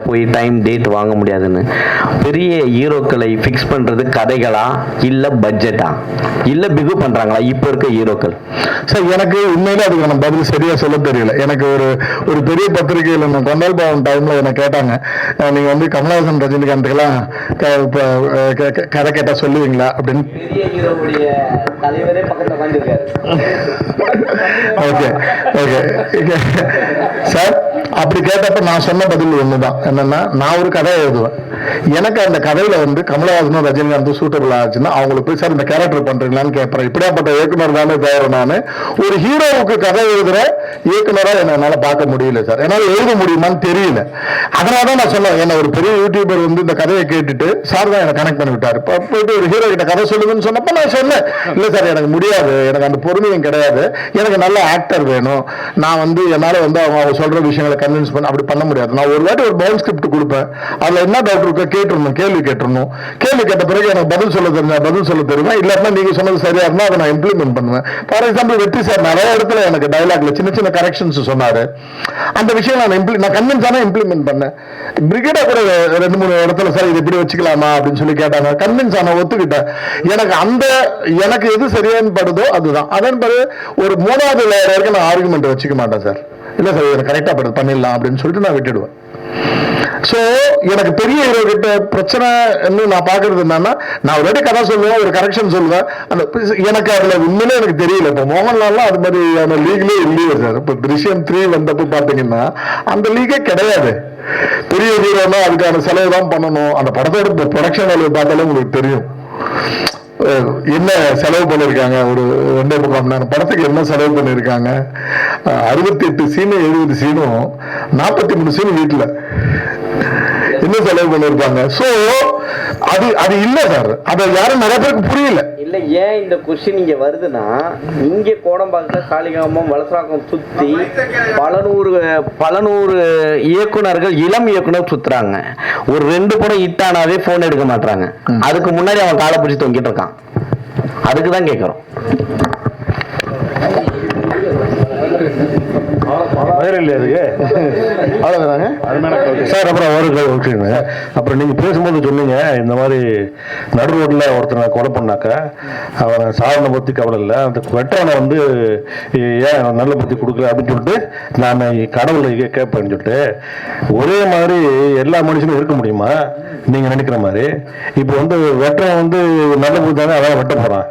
போய் time date வாங்க முடியாதுன்னு. பெரிய ஹீரோக்களை ஃபிக்ஸ் பண்றது கதைகளா இல்ல பட்ஜெட்டா இல்ல பிகு பண்றாங்களா இப்போ இருக்க ஹீரோக்கள்? சார் எனக்கு உண்மையிலே அதுக்கான பதில் சரியா சொல்ல தெரியல. எனக்கு ஒரு பெரிய பத்திரிகையில் கொண்டால் பவன் டைம்ல என்ன கேட்டாங்க, நீங்க வந்து கமலஹாசன் ரஜினிகாந்துக்கெல்லாம் கதை கேட்டா சொல்லுவீங்களா அப்படின்னு. ஓகே ஓகே சார், அப்படி கேட்டப்ப நான் சொன்ன பதில் ஒண்ணுதான். என்னன்னா, நான் ஒரு கதை எழுதுவேன். எனக்கு அந்த கதையில வந்து கமலஹாசனும் ரஜினிகாந்தும் சூட்டபிள் ஆச்சுன்னா அவங்களுக்கு போய் சார் இந்த கேரக்டர் பண்றீங்களான்னு கேட்பறேன். இப்படியாப்பட்ட இயக்குனர் தானே தவிர நான் ஒரு ஹீரோவுக்கு கதை எழுதுற இயக்குனரா என்னால பார்க்க முடியல சார். என்னால எழுத முடியுமான்னு தெரியல. அதனாலதான் நான் சொன்னேன், என்ன ஒரு பெரிய யூடியூபர் வந்து இந்த கதையை கேட்டுட்டு சார் தான் எனக்கு கனெக்ட் பண்ணி விட்டாரு. போயிட்டு ஒரு ஹீரோ கிட்ட கதை சொல்லுங்கன்னு சொன்னப்ப நான் சொன்னேன், இல்ல சார் எனக்கு முடியாது, எனக்கு அந்த பொறுமையும் கிடையாது, எனக்கு நல்ல ஆக்டர் வேணும், நான் வந்து என்னால வந்து அவங்க சொல்ற விஷயங்களை கன்வின்ஸ் பண்ண அப்படி பண்ண முடியாது. நான் ஒரு வாட்டி ஒரு பவுன் ஸ்கிரிப்ட் கொடுப்பேன், அதுல என்ன டவுட் இருக்கோ கேட்டுருணும், கேள்வி கேட்டுருணும். கேள்வி கேட்ட பிறகு எனக்கு பதில் சொல்ல தெரிஞ்சா பதில் சொல்ல தெரியுமா, இல்லாட்டினா நீங்க சொன்னது சரியா இருந்தா அதை நான் இம்ப்ளிமெண்ட் பண்ணுவேன். ஃபார் எக்ஸாம்பிள் வெற்றி சார் நிறைய இடத்துல எனக்கு டயலாக்ல சின்ன சின்ன கரெக்ஷன்ஸ் சொன்னாரு. அந்த விஷயம் நான் கன்வின்ஸ் ஆனா இம்ப்ளிமெண்ட் பண்ணேன். பிரிகேடா கூட 2-3 இடத்துல சார் இது இப்படி வச்சுக்கலாமா அப்படின்னு சொல்லி கேட்டாங்க. கன்வின்ஸ் ஆன ஒத்துக்கிட்டேன். எனக்கு எது சரியானு படுதோ அதுதான். அதன் பிறகு ஒரு 3வது லேயர் வரைக்கும் நான் ஆர்குமெண்ட் வச்சுக்க மாட்டேன் சார். இல்ல சார் எனக்கு கரெக்டா பண்ணிடலாம் அப்படின்னு சொல்லிட்டு நான் விட்டுடுவேன். சோ எனக்கு பெரிய ஹீரோ கிட்ட பிரச்சனை நான் பாக்குறது என்னன்னா, நான் ஒரு கதை சொல்லுவேன், ஒரு கரெக்ஷன் சொல்லுவேன். அந்த எனக்கு அதுல உண்மையிலே எனக்கு தெரியல. இப்ப மோகன்லால்லாம் அது மாதிரி லீக்லயே இல்லையே சார். இப்ப Drishyam 3 வந்தப்ப பாத்தீங்கன்னா அந்த லீகே கிடையாது. பெரிய ஹீரோனா அதுக்கான செலவு தான் பண்ணணும். அந்த படத்தோட ப்ரொடக்ஷன் வேல்யூ பார்த்தாலே உங்களுக்கு தெரியும் என்ன செலவு பண்ணிருக்காங்க. ஒரு 2.25 மணி நேரம் படத்துக்கு என்ன செலவு பண்ணிருக்காங்க. 68 சீனு 70 சீனும் 43 சீனு வீட்டுல என்ன செலவு பண்ணிருப்பாங்க. சோ அது இல்ல சார். அது யாரும் நிறைய பேருக்கு புரியல. இல்ல ஏன் இந்த கொஸ்டின் இங்க வருதுன்னா, இங்க கோடம்பாக்கத்துல காளிகாமம் வலசராக்கம் சுத்தி பல நூறு இயக்குனர்கள் இளம் இயக்குனர் சுத்துறாங்க. ஒரு 2 படம் ஹிட் ஆனாவே போன் எடுக்க மாட்டாங்க. அதுக்கு முன்னாடி அவன் காலை பிடிச்சி தொங்கிட்டு இருக்கான். அதுக்குதான் கேட்கிறோம். சார் அப்புறம் நீங்க பேசும்போது சொன்னீங்க, இந்த மாதிரி நடு ரோட்ல ஒருத்தனை கொலை பண்ணாக்க அவன் சாதனை பத்தி கவலை இல்லை, அந்த வெட்டவனை வந்து ஏன் நல்ல பத்தி கொடுக்கல அப்படின்னு சொல்லிட்டு நான் கடவுளை கேட்பேன்னு சொல்லிட்டு, ஒரே மாதிரி எல்லா மனுஷனும் இருக்க முடியுமா நீங்க நினைக்கிற மாதிரி? இப்ப வந்து வெட்டவன் வந்து நல்ல பத்தி தானே அதான் வெட்ட போறான்.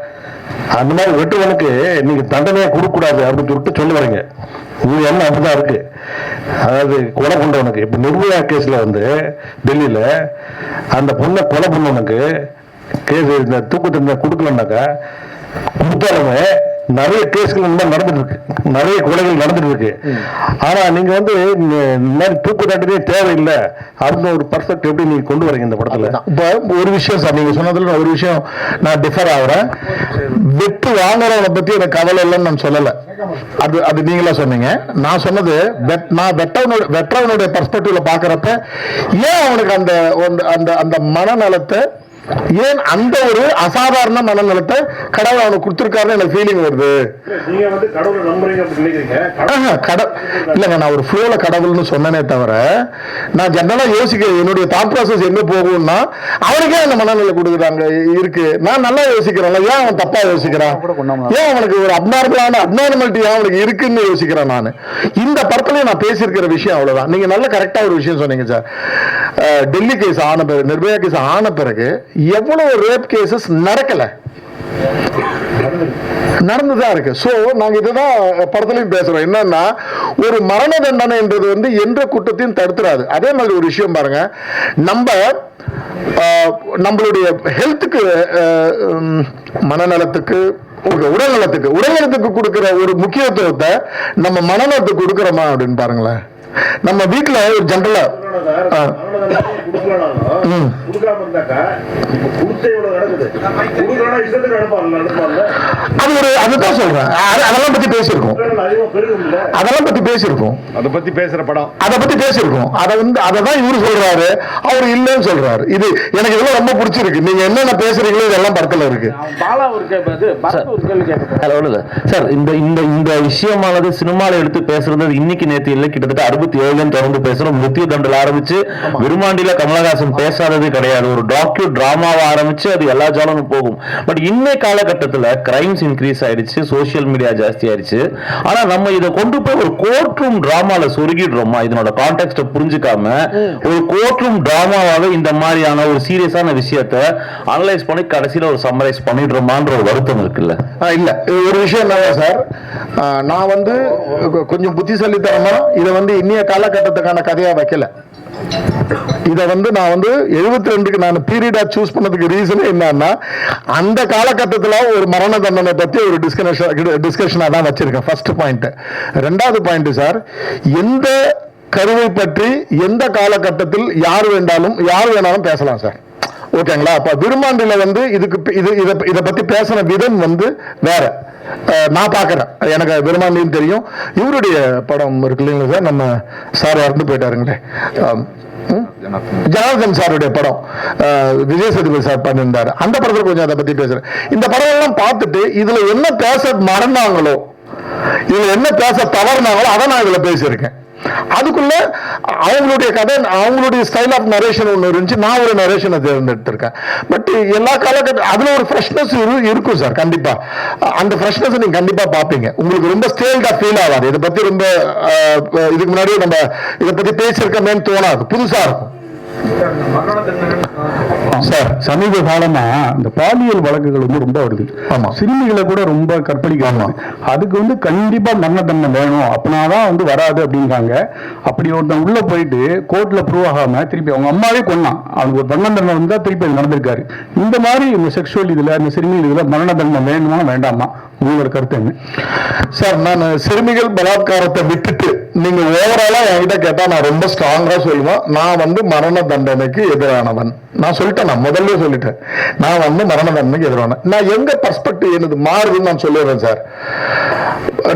அந்த மாதிரி வெட்டுவனுக்கு நீங்க தண்டனையை கொடுக்க கூடாது அப்படின்னு சொல்லிட்டு சொல்ல வரீங்க. இது என்ன அப்படிதான் இருக்கு. அதாவது கொலை பண்றவனுக்கு இப்ப நிர்பயா கேஸ்ல வந்து டெல்லியில அந்த பொண்ணை கொலை பண்ணவனுக்கு கேஸ் இந்த தூக்கு தண்டனை கொடுக்கலன்னாக்கா கொடுத்தாலுமே நிறைய கேஸ்கள் நடந்துட்டு இருக்கு, நிறைய கொலைகள் நடந்துட்டு இருக்கு. ஆனா நீங்க வந்து தூக்கு தண்டனையே தேவையில்லை அப்படின்னு ஒரு பர்ஃபெக்ட் எப்படி நீங்க கொண்டு வரீங்க இந்த படத்துல? இப்ப ஒரு விஷயம் சார், நீங்க சொன்னதுல ஒரு விஷயம் நான் டிஃபர் ஆகுறேன். வெட்டு வாங்குறவனை பத்தி எனக்கு கவலை இல்லைன்னு நான் சொல்லல. அது நீங்களா சொன்னீங்க. நான் சொன்னது நான் வெற்றவனுடைய பர்ஸ்பெக்டிவ்ல பாக்குறப்ப ஏன் அவனுக்கு அந்த அந்த மனநலத்தை, ஏன் அந்த ஒரு அசாதாரண மனநலத்தை கடவுள் அவனுக்கு கொடுத்திருக்காருன்னு எனக்கு ஃபீலிங் வருது. இல்லங்க, நான் ஒரு ஃப்ளோல கடவுள்னு சொன்னனே தவிர நான் ஜெனரலா யோசிக்க என்னுடைய தாட் ப்ராசஸ் எங்க போகும்னா, அவனுக்கே அந்த மனநிலை கொடுக்குறாங்க இருக்கு. நான் நல்லா யோசிக்கிறேன், ஏன் அவன் தப்பா யோசிக்கிறான், ஏன் அவனுக்கு ஒரு அப்நார்மாலிட்டி அவனுக்கு இருக்குன்னு யோசிக்கிறேன் நான். இந்த படத்துலயும் நான் பேசியிருக்கிற விஷயம் அவ்வளவுதான். நீங்க நல்ல கரெக்டா ஒரு விஷயம் சொன்னீங்க சார். டெல்லி கேஸ் ஆன பிறகு, நிர்பயா கேஸ் ஆன பிறகு எவ்வளவு ரேப் கேசஸ் நடந்துதான் இருக்கு. சோ நாங்க இதுதான் படத்துலயும் பேசுறோம். என்னன்னா, ஒரு மரண தண்டனை என்றது வந்து எந்த குற்றத்தையும் தடுத்துறாது. அதே மாதிரி ஒரு விஷயம் பாருங்க, நம்மளுடைய ஹெல்த்துக்கு, மனநலத்துக்கு, உடல்நலத்துக்கு கொடுக்கிற ஒரு முக்கியத்துவத்தை நம்ம மனநலத்துக்கு கொடுக்கிறோமா அப்படின்னு பாருங்களேன். நம்ம வீட்டுல ஒரு ஜெனரலா அதுதான் சொல்றேன். அதெல்லாம் பத்தி பேசியிருக்கோம். அதை பத்தி பேசுற படம் அதை பத்தி பேசியிருக்கோம். அதான் இவரு சொல்றாரு, அவரு இல்லைன்னு சொல்றாரு. இது எனக்கு இதெல்லாம் ரொம்ப பிடிச்சிருக்கு. நீங்க என்னென்ன பேசுறீங்களோ இதெல்லாம் படத்துல இருக்கு. சார், இந்த விஷயமானது சினிமால எடுத்து பேசுறது இன்னைக்கு நேற்று இல்லை, கிட்டத்தட்ட 60 67 தொடர்ந்து பேசுறோம். மிருத்யு தண்டல் ஆரம்பிச்சு விருமாண்டியில கமலஹாசன் பேசாதது கிடையாது. ஒரு டிராமாவை ஆரம்பிச்சு அது எல்லா ஜாலும் போகும். பட் இன்னைய காலகட்டத்துல கிரைம்ஸ் இன்க்ரீஸ் ஆயிடுச்சு, சோசியல் மீடியா ஜாஸ்தி ஆயிடுச்சு. ஆனா நம்ம இதை கொண்டு போய் ஒரு கோர்ட் ரூம் டிராமால சொருகிடுறோமா? இதனோட கான்டெக்ட் புரிஞ்சுக்காம ஒரு கோர்ட் ரூம் டிராமாவாக இந்த மாதிரியான ஒரு சீரியஸான விஷயத்தை அனலைஸ் பண்ணி கடைசியில ஒரு சம்மரைஸ் பண்ணிடுறோமான்ற ஒரு வருத்தம் இருக்குல்ல? இல்ல, ஒரு விஷயம் என்ன சார், நான் வந்து கொஞ்சம் புத்திசாலித்தனமா இதை வந்து இன்னைய காலகட்டத்துக்கான கதையா வைக்கல. இதை வந்து நான் வந்து 72க்கு நான் பீரியடா சூஸ் பண்ணதுக்கு ரீசன் என்னன்னா, அந்த காலகட்டத்தில் ஒரு மரண தண்டனை பத்தி ஒரு டிஸ்கஷனா தான் வச்சிருக்கேன். First point. ரெண்டாவது பாயிண்ட் சார், எந்த கருவை பற்றி எந்த காலகட்டத்தில் யார் வேணாலும் பேசலாம் சார். ஓகேங்களா? அப்ப விருமாண்டில வந்து இதை பத்தி பேசின விதம் வந்து வேற. நான் பாக்குறேன், எனக்கு விருமாண்டின்னு தெரியும். இவருடைய படம் இருக்கு இல்லைங்களா சார், நம்ம சார் இறந்து போயிட்டாருங்களே, ஜனார்தன் சாருடைய படம், விஜய் சேதுபதி சார் பண்ணியிருந்தாரு. அந்த படத்துல கொஞ்சம் அதை பத்தி பேசுறேன். இந்த படம் எல்லாம் பார்த்துட்டு இதுல என்ன பேச மறந்தாங்களோ, இதுல என்ன பேச தவறுனாங்களோ அதை நான் இதுல பேசியிருக்கேன். அதுக்குள்ள அவங்களுடைய கதை, அவங்களுடைய ஸ்டைல் ஆஃப் நரேஷன் ஒன்று இருந்துச்சு, நான் ஒரு நரேஷனை தேர்ந்தெடுத்திருக்கேன். பட் எல்லா காலகட்டம் அதுல ஒரு ஃப்ரெஷ்னஸ் இருக்கும் சார். கண்டிப்பா அந்த ஃப்ரெஷ்னஸ் நீங்க கண்டிப்பா பாப்பீங்க. உங்களுக்கு ரொம்ப ஸ்டேல்டா ஃபீல் ஆகாது. இதை பத்தி ரொம்ப இதுக்கு முன்னாடியே நம்ம இதை பத்தி பேசியிருக்கோமேன்னு தோணாது, புதுசா இருக்கும் சார். சமீப காலமா இந்த பாலியல் வழக்குகள் வந்து ரொம்ப வருது. ஆமா, சிறுமிகளை கூட ரொம்ப கற்பழிக்கிறாங்க. அதுக்கு வந்து கண்டிப்பா மரண தண்டனை வேணும், அப்படின்னாதான் வந்து வராது அப்படிங்காங்க. அப்படி ஒருத்தன் உள்ள போயிட்டு கோர்ட்ல ப்ரூவ் ஆகாம திருப்பி அவங்க அம்மாவே கொன்னான், அவனுக்கு ஒரு மரண தண்டனை வந்தா திருப்பி அது நடந்திருக்காரு. இந்த மாதிரி இந்த செக்ஷுவல் இதுல இந்த சிறுமிகள் இதுல மரண தண்டனை வேணுமா வேண்டாமா, உங்களோட கருத்து என்ன சார்? நான் சிறுமிகள் பலாத்காரத்தை விட்டுட்டு நீங்க ஓவராலா என்கிட்ட கேட்டா நான் ரொம்ப ஸ்ட்ராங்கா சொல்லுவேன், நான் வந்து மரண தண்டனைக்கு எதிரானவன். நான் சொல்லிட்டேன், நான் முதல்ல சொல்லிட்டேன், நான் வந்து மரண தண்டனைக்கு எதிரான. நான் எங்க பர்ஸ்பெக்டிவ் எனது மாறுதுன்னு நான் சொல்லிடுறேன் சார்.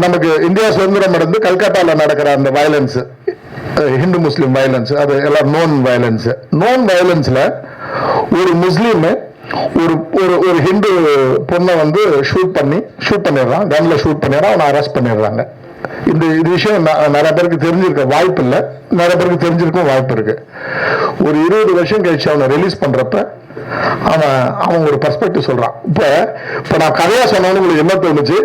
நமக்கு இந்தியா சுதந்திரம் அடைந்து கல்கத்தால நடக்கிற அந்த வயலன்ஸ், ஹிந்து முஸ்லிம் வயலன்ஸ், அது எல்லாம் நோன் வயலன்ஸ்ல ஒரு முஸ்லீம் ஒரு ஹிந்து பொண்ணை வந்து ஷூட் பண்ணிடுறான், கன்ல ஷூட் பண்ணிடுறான், அவனை அரெஸ்ட் பண்ணிடுறாங்க. இந்த விஷயம் நிறைய பேருக்கு தெரிஞ்சிருக்க வாய்ப்பு இல்லை, நிறைய பேருக்கு தெரிஞ்சிருக்கும் வாய்ப்பு இருக்கு. ஒரு 20 வருஷம் கழிச்சு அவனை ரிலீஸ் பண்றப்ப அவன் ஒரு பர்ஸ்பெக்டிவ் சொல்றான். இப்ப நான் கதையா சொன்னவனு உங்களுக்கு என்ன தோணுச்சு?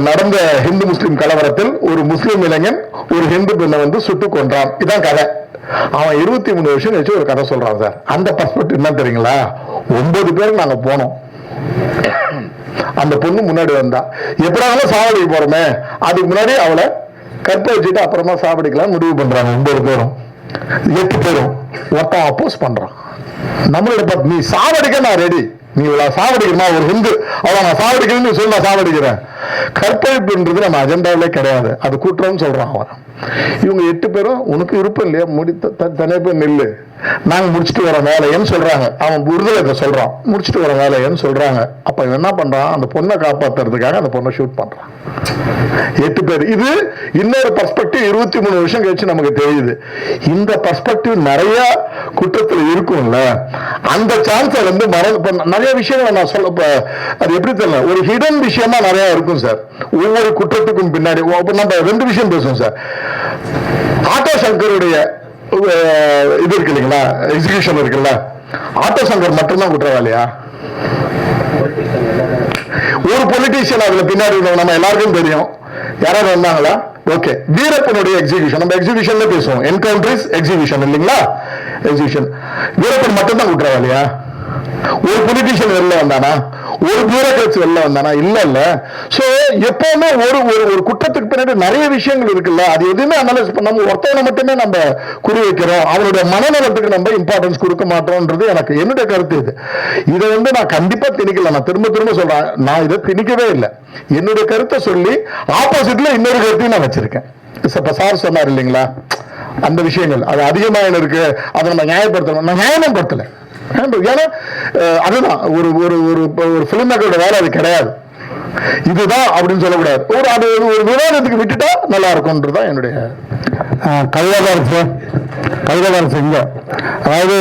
நடந்த ஹிந்து முஸ்லிம் கலவரத்தில் ஒரு முஸ்லிம் இளைஞன் ஒரு ஹிந்து பெண்ணை வந்து சுட்டு கொன்றான், இதான் கதை. அவன் 23 வருஷம் கழிச்சு ஒரு கதை சொல்றான் சார். அந்த பர்ஸ்பெக்டிவ் என்ன தெரியுங்களா? 9 பேருக்கு நாங்க போனோம், அந்த பொண்ணு முன்னாடி வந்தா, எப்படாலும் சாவடிக்க போறோமே, அதுக்கு முன்னாடி அவளை கற்பழிச்சுட்டு அப்புறமா சாவடிக்கலாம் முடிவு பண்றாங்க. 9 பேரும் 8 பேரும் ஒருத்தன் அப்போஸ் பண்றான். நம்மளோட நீ சாவடிக்க நான் ரெடி, நீ சாவடிக்கிறமா ஒரு ஹிந்து, அவளை நான் சாவடிக்கிறேன்னு சொல்லி நான் சாவடிக்கிறேன். கற்பழிப்புன்றது நம்ம அஜெண்டாவிலே கிடையாது, அது குற்றம்னு சொல்றான் அவன். இவங்க 8 பேரும் உனக்கு விருப்பம் இல்லையா, தனியா போய் நில்லு, நாங்க முடிச்சுட்டு வர வேலைன்னு சொல்றாங்க. அவன் விடுதலை சொல்றான், முடிச்சுட்டு வர வேலைன்னு சொல்றாங்க. அப்ப இவன் என்ன பண்றான்? அந்த பொண்ணை காப்பாத்துறதுக்காக அந்த பொண்ணை ஷூட் பண்றான். 8 பேர். இது இன்னொரு பர்ஸ்பெக்டிவ் 23 வருஷம் கழிச்சு நமக்கு தெரியுது. இந்த பர்ஸ்பெக்டிவ் நிறைய குற்றத்துல இருக்கும்ல, அந்த சான்ஸை வந்து நிறைய விஷயங்களை நான் சொல்ல, அது எப்படி தெரியல, ஒரு ஹிடன் விஷயமா நிறைய இருக்கும் சார். ஒவ்வொரு குற்றத்துக்கும் பின்னாடி நம்ம 2 விஷயம் பேசுவோம் சார். ஆட்டோ சங்கருடைய இது இருக்கு இல்லைங்களா, எக்ஸிகியூஷன் இருக்குல்ல, ஆட்டோ சங்கர் மட்டும்தான் குற்றவாளியா? ஒரு பொலிட்டீஷியன் அதுல பின்னாடி நம்ம எல்லாருக்கும் தெரியும், யாராவது வந்தாங்களா? ஓகே, வீரப்பனுடைய எக்ஸிகியூஷன், நம்ம எக்ஸிகியூஷன்ல பேசுவோம், என்கவுண்டர்ஸ் எக்ஸிகியூஷன் இல்லைங்களா, எக்ஸிகியூஷன். வீரப்பன் மட்டும்தான் குற்றவாளியா? ஒரு பொலிட்டீஷியன் வெளில வந்தானா? ஒரு பியூரோக்ராட்ஸ் வெளில வந்தானா? இல்ல. சோ எப்பவுமே ஒரு குற்றத்துக்கு பின்னாடி நிறைய விஷயங்கள் இருக்குல்ல, அது எதுவுமே அனலைஸ் பண்ணாம ஒருத்தவனை மட்டுமே நம்ம குறி வைக்கிறோம், அவனுடைய மனநலத்துக்கு நம்ம இம்பார்ட்டன்ஸ் கொடுக்க மாட்டோம்ன்றது என்னுடைய கருத்து. இதை வந்து நான் கண்டிப்பா திணிக்கல, நான் திரும்ப சொல்றேன், நான் இதை திணிக்கவே இல்லை. என்னுடைய கருத்தை சொல்லி ஆப்போசிட்ல இன்னொரு கருத்தையும் நான் வச்சிருக்கேன். இப்ப சார் சொன்னார் இல்லைங்களா, அந்த விஷயங்கள் அது அதிகமா இருக்கு, அதை நம்ம நியாயப்படுத்தணும். நான் நியாயமும் படுத்தல, ஏன்னா அதுதான் ஒரு பிலிம் மேக்கரோட வேலை, அது கிடையாது. இதுதான் அப்படின்னு சொல்லக்கூடாது, ஒரு விவாதத்துக்கு விட்டுட்டா நல்லா இருக்கும்ன்றதுதான் என்னுடைய கவிதாபாரத் சிங்க. அதாவது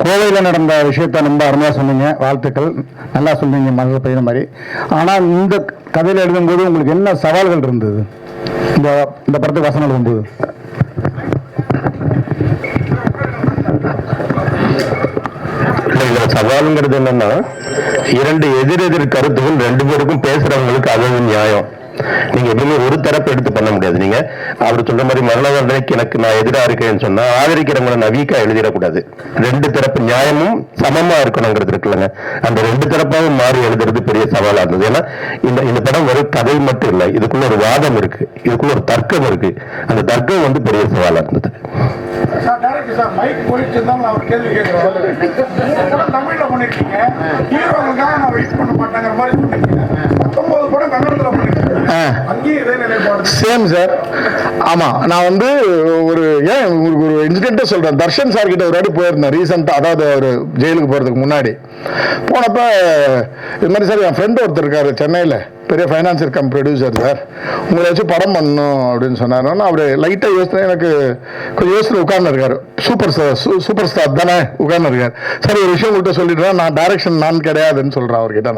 கோவையில் நடந்த விஷயத்த ரொம்ப அருமையா சொன்னீங்க, வாழ்த்துக்கள், நல்லா சொன்னீங்க, மனதில் பையன மாதிரி. ஆனால் இந்த கதையில் எழுதும்போது உங்களுக்கு என்ன சவால்கள் இருந்தது இந்த படத்துக்கு வசனம் எழுதும்போது? சவாலுங்கிறது என்னன்னா, இரண்டு எதிரெதிர் கருத்துகள் ரெண்டு பேருக்கும் பேசுறவங்களுக்கு அது நியாயம். நீங்க எப்பவுமே ஒரு தரப்பு எடுத்து பண்ண முடியாது. நீங்க அவர் சொல்ற மாதிரி மரண தண்டனைக்கு எனக்கு நான் எதிரா இருக்கேன்னு சொன்னா ஆதரிக்கிறவங்களை நான் வீக்கா எழுதிடக்கூடாது. ரெண்டு தரப்பு நியாயமும் சமமா இருக்கணுங்கிறது இருக்குல்லங்க. அந்த ரெண்டு தரப்பாவும் மாறி எழுதுறது பெரிய சவாலா இருந்தது. ஏன்னா இந்த படம் ஒரு கதை மட்டும் இல்லை, இதுக்குள்ள ஒரு வாதம் இருக்கு, இதுக்குள்ள ஒரு தர்க்கம் இருக்கு. அந்த தர்க்கம் வந்து பெரிய சவாலா இருந்தது. மைக் போயிட்டு இருந்தா நான் ஒரு கேள்வி கேட்கிறேன். தமிழ்ல பண்ணிருக்கீங்க, ஹீரோவுக்காக நான் வெயிட் பண்ண மாட்டேங்கிற மாதிரி சொன்னீங்க. 19 படம் கன்னடத்துல பண்ணிருக்கீங்க, அங்கேயும் இதே நிலைப்பாடு. Same sir. ஆமா, நான் வந்து ஒரு ஒரு இன்சிடென்ட்டே சொல்றேன். தர்ஷன் சார் கிட்ட ஒரு வாட்டி போயிருந்தேன் ரீசெண்டா, அதாவது ஒரு ஜெயிலுக்கு போறதுக்கு முன்னாடி போனப்ப இது மாதிரி சார் என் ஃப்ரெண்ட் ஒருத்தர் இருக்காரு சென்னையில, பெரிய ஃபைனான்சியர் கம் ப்ரொடியூசர் சார், உங்களை வச்சு படம் பண்ணணும் அப்படின்னு சொன்னார். அவர் லைட்டாக யோசனை, எனக்கு கொஞ்சம் யோசனை உட்கார்ந்து இருக்காரு. சூப்பர் ஸ்டார் தானே உட்கார்ந்து இருக்காரு. சரி, ஒரு விஷயம் உங்கள்கிட்ட சொல்லிடுறேன், நான் டைரக்ஷன் நான் கிடையாதுன்னு சொல்கிறேன் அவர்கிட்ட.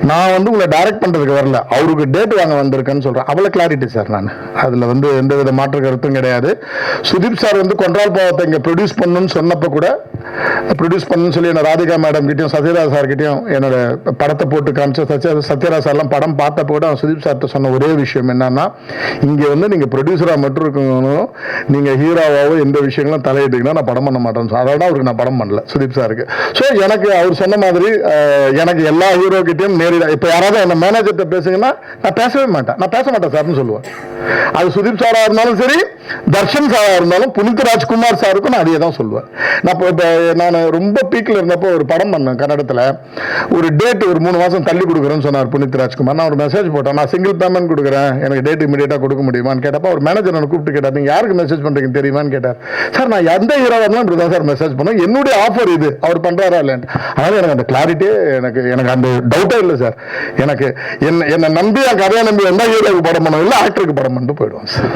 நான் வந்து உங்களை டைரக்ட் பண்ணுறதுக்கு வரல, அவருக்கு டேட் வாங்க வந்திருக்கேன்னு சொல்கிறேன். அவ்வளோ கிளாரிட்டி சார். நான் அதில் வந்து எந்த வித மாற்று கருத்தும் கிடையாது. சுதீப் சார் வந்து கொன்றால் பாவத்தை இங்கே ப்ரொடியூஸ் பண்ணணும்னு சொன்னப்போ கூட, ப்ரொடியூஸ் பண்ணணும்னு சொல்லி என்ன ராதிகா மேடம் கிட்டையும் சத்யராஜ் சார் கிட்டையும் என்னோட படத்தை போட்டு காமிச்ச சத்யராஜ் சார்லாம் படம் பார்த்தப்போ கூட சுதீப் சார்கிட்ட சொன்ன ஒரே விஷயம் என்னன்னா, இங்கே வந்து நீங்கள் ப்ரொடியூசராக மட்டும் இருக்கணும், நீங்கள் ஹீரோவாவோ எந்த விஷயங்களும் தலையிட்டீங்கன்னா நான் படம் பண்ண மாட்டேன்னு. அதோட அவருக்கு நான் படம் பண்ணல சுதீப் சாருக்கு. ஸோ எனக்கு அவர் சொன்ன மாதிரி எனக்கு எல்லா ஹீரோ கிட்டையும் நேரில், இப்போ யாராவது என்ன மேனேஜர்கிட்ட பேசுங்கன்னா நான் பேசவே மாட்டேன், நான் பேச மாட்டேன் சார்னு சொல்லுவேன். அது சுதீப் சாராக இருந்தாலும் சரி, தர்ஷன் சாராக இருந்தாலும், புனித் ராஜ்குமார் சாருக்கும் நான் அதே தான் சொல்லுவேன். நான் இப்போ நான் ரொம்ப பீக்கில் இருந்தப்போ ஒரு படம் பண்ணேன் கன்னடத்தில். ஒரு டேட் ஒரு 3 மாதம் தள்ளி கொடுக்குறேன்னு சொன்னார் புனித் ராஜ்குமார். நான் ஒரு மெசேஜ் போட்டேன், நான் சிங்கிள் பேமெண்ட் கொடுக்குறேன், எனக்கு டேட் இமீடியட்டாக கொடுக்க முடியுமான்னு கேட்டப்போ அவர் மேனேஜர் எனக்கு கூப்பிட்டு கேட்டார், நீங்கள் யாருக்கு மெசேஜ் பண்ணுறீங்கன்னு தெரியுமான்னு கேட்டார். சார், நான் எந்த ஹீரோவாக இருந்தாலும் இப்படி தான் சார் மெசேஜ் பண்ணேன், என்னுடைய ஆஃபர் இது, அவர் பண்ணுறாரா இல்லைன்ட்டு. அதனால் எனக்கு அந்த கிளாரிட்டியே எனக்கு அந்த டவுட்டே இல்லை சார். எனக்கு என்னை நம்பி என் கதையை நம்பி எந்த ஹீரோவுக்கு படம் பண்ணணும் இல்லை, ஆக்டருக்கு படம் பண்ணிட்டு போயிடுவோம் சார்.